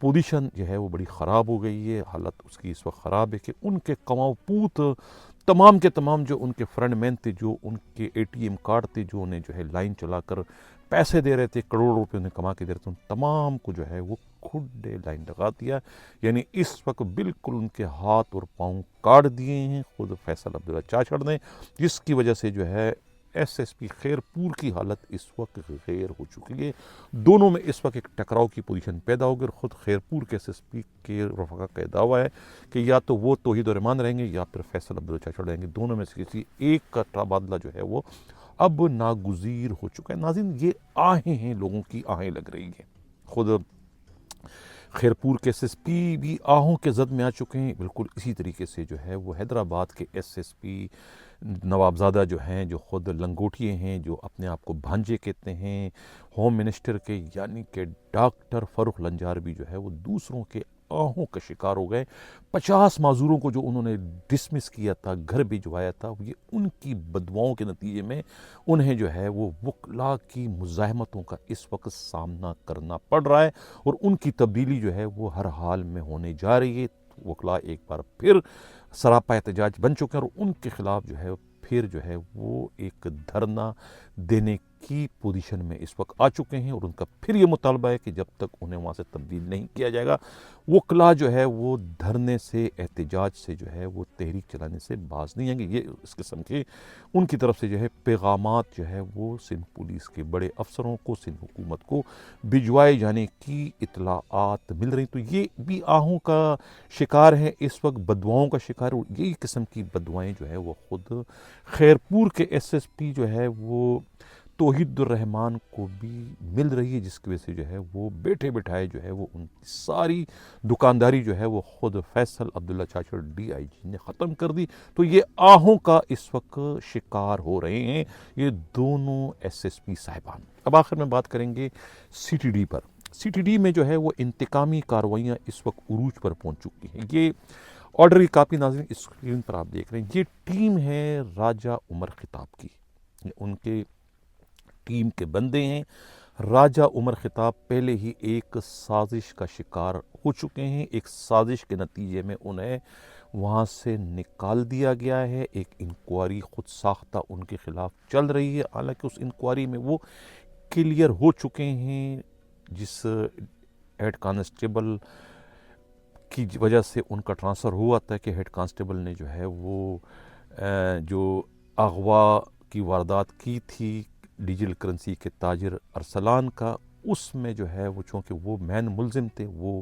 Position جو ہے وہ بڑی خراب ہو گئی ہے، حالت اس کی اس وقت خراب ہے کہ ان کے کماؤ پوت تمام کے تمام جو ان کے فرنٹ مین تھے، جو ان کے اے ٹی ایم کارڈ تھے، جو انہیں جو ہے لائن چلا کر پیسے دے رہے تھے، کروڑوں روپے انہیں کما کے دے رہے تھے، ان تمام کو جو ہے وہ خود لائن لگا دیا. یعنی اس وقت بالکل ان کے ہاتھ اور پاؤں کاٹ دیے ہیں خود فیصل عبداللہ چاچڑ نے، جس کی وجہ سے جو ہے ایس پی خیر پور کی حالت اس وقت غیر ہو چکی ہے. دونوں میں اس وقت ایک ٹکراؤ کی پوزیشن پیدا ہو گئی، اور خود خیر پور کے ایس پی کے رفقا کا دعویٰ ہے کہ یا تو وہ توحید الرحمان رہیں گے یا پھر فیصل عبداللہ چاچڑ رہیں گے. دونوں میں سے کسی ایک کا تبادلہ جو ہے وہ اب ناگزیر ہو چکا ہے. ناظرین، یہ آہیں ہیں، لوگوں کی آہیں لگ رہی ہیں. خود خیر پور کے ایس پی بھی آہوں کے زد میں آ چکے ہیں. بالکل اسی طریقے سے جو ہے وہ حیدرآباد کے ایس پی نوابزادہ جو ہیں، جو خود لنگوٹیے ہیں، جو اپنے آپ کو بھانجے کہتے ہیں ہوم منسٹر کے، یعنی کہ ڈاکٹر فاروق لنجار بھی جو ہے وہ دوسروں کے آہوں کا شکار ہو گئے. 50 معذوروں کو جو انہوں نے ڈسمس کیا تھا، گھر بھجوایا تھا، یہ ان کی بددعاؤں کے نتیجے میں انہیں جو ہے وہ وکلاء کی مزاحمتوں کا اس وقت سامنا کرنا پڑ رہا ہے، اور ان کی تبدیلی جو ہے وہ ہر حال میں ہونے جا رہی ہے. وکلاء ایک بار پھر سراپا احتجاج بن چکے ہیں، اور ان کے خلاف جو ہے پھر جو ہے وہ ایک دھرنا دینے کی پوزیشن میں اس وقت آ چکے ہیں، اور ان کا پھر یہ مطالبہ ہے کہ جب تک انہیں وہاں سے تبدیل نہیں کیا جائے گا، وکلاء جو ہے وہ دھرنے سے، احتجاج سے جو ہے وہ تحریک چلانے سے باز نہیں آئیں گے. یہ اس قسم کے ان کی طرف سے جو ہے پیغامات جو ہے وہ سندھ پولیس کے بڑے افسروں کو، سندھ حکومت کو بھجوائے جانے کی اطلاعات مل رہی. تو یہ بھی آہوں کا شکار ہے اس وقت، بددعاؤں کا شکار ہے. یہی قسم کی بددعائیں جو ہے وہ خود خیر پور کے ایس پی جو ہے وہ توحید الرحمان کو بھی مل رہی ہے، جس کی وجہ سے جو ہے وہ بیٹھے بٹھائے جو ہے وہ ان کی ساری دکانداری جو ہے وہ خود فیصل عبداللہ چاچڑ ڈی آئی جی نے ختم کر دی. تو یہ آہوں کا اس وقت شکار ہو رہے ہیں یہ دونوں ایس پی صاحبان. اب آخر میں بات کریں گے سی ٹی ڈی پر. سی ٹی ڈی میں جو ہے وہ انتقامی کارروائیاں اس وقت عروج پر پہنچ چکی ہیں. یہ آرڈر کی کاپی ناظرین اسکرین پر آپ دیکھ رہے ہیں. یہ ٹیم ہے راجہ عمر خطاب کی، ان کے ٹیم کے بندے ہیں. راجہ عمر خطاب پہلے ہی ایک سازش کا شکار ہو چکے ہیں. ایک سازش کے نتیجے میں انہیں وہاں سے نکال دیا گیا ہے. ایک انکوائری خود ساختہ ان کے خلاف چل رہی ہے، حالانکہ اس انکوائری میں وہ کلیئر ہو چکے ہیں. جس ہیڈ کانسٹیبل کی وجہ سے ان کا ٹرانسفر ہوا تھا کہ ہیڈ کانسٹیبل نے جو ہے وہ جو اغوا کی واردات کی تھی ڈیجیٹل کرنسی کے تاجر ارسلان کا، اس میں جو ہے وہ چونکہ وہ مین ملزم تھے، وہ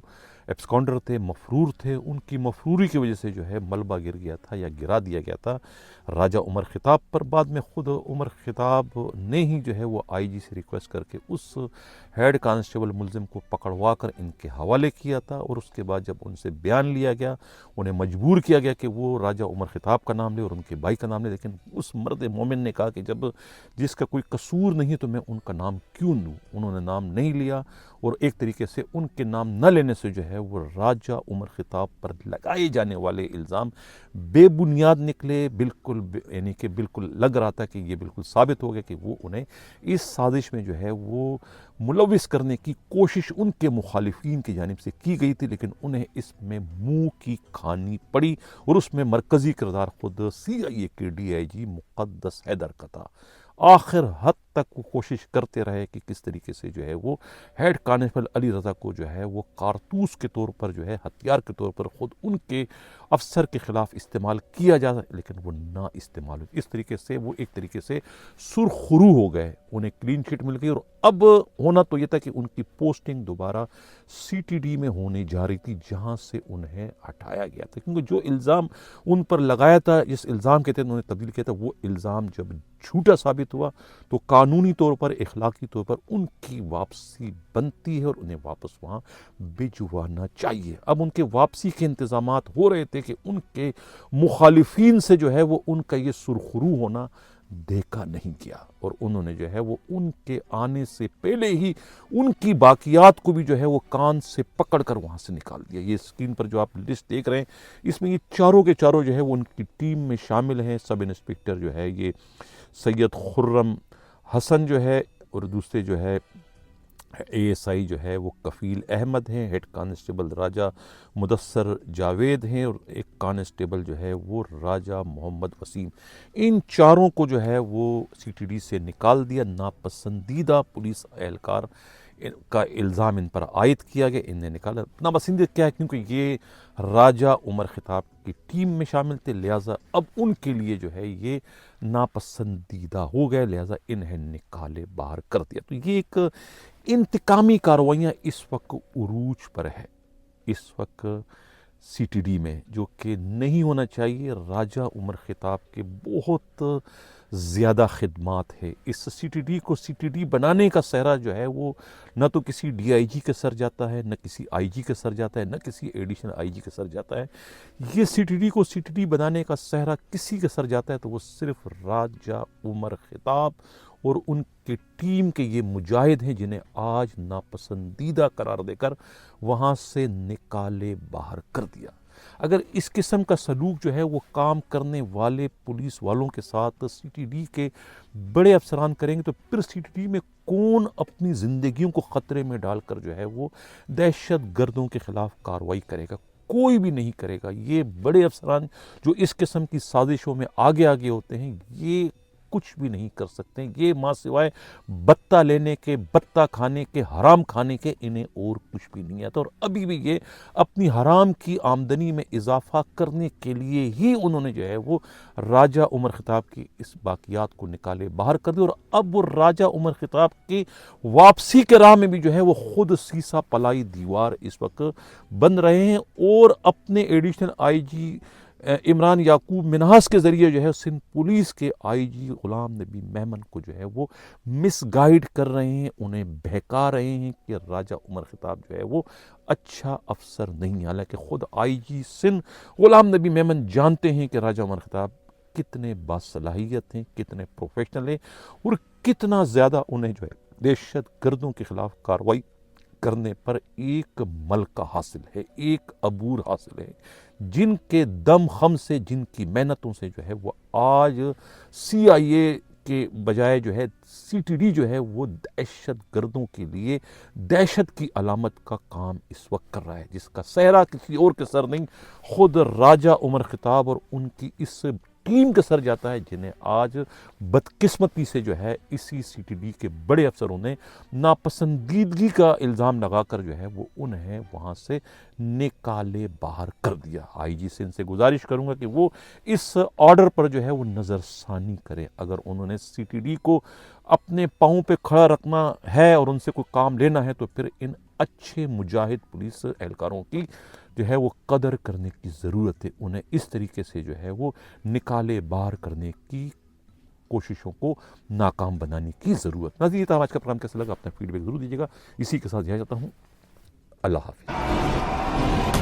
ایبسکانڈر تھے، مفرور تھے، ان کی مفروری کی وجہ سے جو ہے ملبہ گر گیا تھا یا گرا دیا گیا تھا راجہ عمر خطاب پر. بعد میں خود عمر خطاب نے ہی جو ہے وہ آئی جی سے ریکویسٹ کر کے اس ہیڈ کانسٹیبل ملزم کو پکڑوا کر ان کے حوالے کیا تھا، اور اس کے بعد جب ان سے بیان لیا گیا، انہیں مجبور کیا گیا کہ وہ راجہ عمر خطاب کا نام لے اور ان کے بھائی کا نام لے. لیکن اس مرد مومن نے کہا کہ جب جس کا کوئی قصور نہیں تو میں ان کا نام کیوں لوں. انہوں نے نام نہیں لیا، اور ایک طریقے سے ان کے نام نہ لینے سے جو ہے وہ راجہ عمر خطاب پر لگائے جانے والے الزام بے بنیاد نکلے. بالکل یعنی کہ بالکل لگ رہا تھا کہ یہ بالکل ثابت ہو گیا کہ وہ انہیں اس سازش میں جو ہے وہ ملوث کرنے کی کوشش ان کے مخالفین کی جانب سے کی گئی تھی، لیکن انہیں اس میں منہ کی کھانی پڑی، اور اس میں مرکزی کردار خود سی آئی اے کے ڈی آئی جی مقدس حیدر کا تھا. آخر حد تک وہ کوشش کرتے رہے کہ کس طریقے سے جو ہے وہ ہیڈ کانسٹیبل علی رضا کو جو ہے وہ کارتوس کے طور پر جو ہے ہتھیار کے طور پر خود ان کے افسر کے خلاف استعمال کیا جاتا، لیکن وہ نہ استعمال ہو. اس طریقے سے وہ ایک طریقے سے سرخرو ہو گئے، انہیں کلین چٹ مل گئی. اور اب ہونا تو یہ تھا کہ ان کی پوسٹنگ دوبارہ سی ٹی ڈی میں ہونے جا رہی تھی، جہاں سے انہیں ہٹایا گیا تھا، کیونکہ جو الزام ان پر لگایا تھا، جس الزام کے تحت انہوں نے تبدیل کیا تھا، وہ الزام جب جھوٹا ثابت ہوا تو قانونی طور پر، اخلاقی طور پر ان کی واپسی بنتی ہے، اور انہیں واپس وہاں بھجوانا چاہیے. اب ان کے واپسی کے انتظامات ہو رہے تھے کہ ان کے مخالفین سے جو ہے وہ ان کا یہ سرخرو ہونا دیکھا نہیں گیا، اور انہوں نے جو ہے وہ ان کے آنے سے پہلے ہی ان کی باقیات کو بھی جو ہے وہ کان سے پکڑ کر وہاں سے نکال دیا. یہ اسکرین پر جو آپ لسٹ دیکھ رہے ہیں، اس میں یہ چاروں کے چاروں جو ہے وہ ان کی ٹیم میں شامل ہیں. سب انسپکٹر جو ہے یہ سید خرم حسن جو ہے، اور دوسرے جو ہے ASI جو ہے وہ کفیل احمد ہیں، ہیڈ کانسٹیبل راجہ مدثر جاوید ہیں، اور ایک کانسٹیبل جو ہے وہ راجہ محمد وسیم. ان چاروں کو جو ہے وہ CTD سے نکال دیا. ناپسندیدہ پولیس اہلکار کا الزام ان پر عائد کیا گیا، انہیں نکالا. ناپسندیدہ کیا ہے؟ کیونکہ یہ راجہ عمر خطاب کی ٹیم میں شامل تھے، لہٰذا اب ان کے لیے جو ہے یہ ناپسندیدہ ہو گئے، لہٰذا انہیں نکالے باہر کر دیا. تو یہ ایک انتقامی کارروائیاں اس وقت عروج پر ہے، اس وقت CTD میں، جو کہ نہیں ہونا چاہیے. راجہ عمر خطاب کے بہت زیادہ خدمات ہے. اس CTD کو CTD بنانے کا سہرا جو ہے وہ نہ تو کسی DIG کے سر جاتا ہے، نہ کسی IG کے سر جاتا ہے، نہ کسی ایڈیشنل IG کے سر جاتا ہے. یہ CTD کو CTD بنانے کا سہرا کسی کے سر جاتا ہے تو وہ صرف راجہ عمر خطاب اور ان کی ٹیم کے یہ مجاہد ہیں، جنہیں آج ناپسندیدہ قرار دے کر وہاں سے نکالے باہر کر دیا. اگر اس قسم کا سلوک جو ہے وہ کام کرنے والے پولیس والوں کے ساتھ CTD کے بڑے افسران کریں گے تو پھر CTD میں کون اپنی زندگیوں کو خطرے میں ڈال کر جو ہے وہ دہشت گردوں کے خلاف کارروائی کرے گا؟ کوئی بھی نہیں کرے گا. یہ بڑے افسران جو اس قسم کی سازشوں میں آگے آگے ہوتے ہیں، یہ کچھ بھی نہیں کر سکتے. یہ ماں سوائے بتہ لینے کے، بتہ کھانے کے، حرام کھانے کے انہیں اور کچھ بھی نہیں آتا. اور ابھی بھی یہ اپنی حرام کی آمدنی میں اضافہ کرنے کے لیے ہی انہوں نے جو ہے وہ راجہ عمر خطاب کی اس باقیات کو نکالے باہر کر دیا. اور اب وہ راجہ عمر خطاب کی واپسی کے راہ میں بھی جو ہے وہ خود سیسا پلائی دیوار اس وقت بن رہے ہیں، اور اپنے ایڈیشنل IG عمران یعقوب منہاس کے ذریعے جو ہے سندھ پولیس کے IG غلام نبی میمن کو جو ہے وہ مس گائیڈ کر رہے ہیں، انہیں بہکا رہے ہیں کہ راجہ عمر خطاب جو ہے وہ اچھا افسر نہیں. حالانکہ خود IG سندھ غلام نبی میمن جانتے ہیں کہ راجہ عمر خطاب کتنے باصلاحیت ہیں، کتنے پروفیشنل ہیں، اور کتنا زیادہ انہیں جو ہے دہشت گردوں کے خلاف کارروائی کرنے پر ایک ملکہ حاصل ہے، ایک عبور حاصل ہے. جن کے دم خم سے، جن کی محنتوں سے جو ہے وہ آج CIA کے بجائے جو ہے CTD جو ہے وہ دہشت گردوں کے لیے دہشت کی علامت کا کام اس وقت کر رہا ہے، جس کا سہرا کسی اور کے سر نہیں، خود راجہ عمر خطاب اور ان کی اس ٹیم کے سر جاتا ہے، جنہیں آج بدقسمتی سے جو ہے اسی CTD کے بڑے افسروں نے ناپسندیدگی کا الزام لگا کر جو ہے وہ انہیں وہاں سے نکالے باہر کر دیا. IG سندھ سے گزارش کروں گا کہ وہ اس آرڈر پر جو ہے وہ نظر ثانی کریں. اگر انہوں نے CTD کو اپنے پاؤں پہ کھڑا رکھنا ہے اور ان سے کوئی کام لینا ہے تو پھر ان اچھے مجاہد پولیس اہلکاروں کی جو ہے وہ قدر کرنے کی ضرورت ہے. انہیں اس طریقے سے جو ہے وہ نکالے باہر کرنے کی کوششوں کو ناکام بنانے کی ضرورت. ناظرین، یہ تھا آج کا پروگرام. کیسا لگا؟ اپنا فیڈ بیک ضرور دیجیے گا. اسی کے ساتھ جا جاتا ہوں. اللہ حافظ.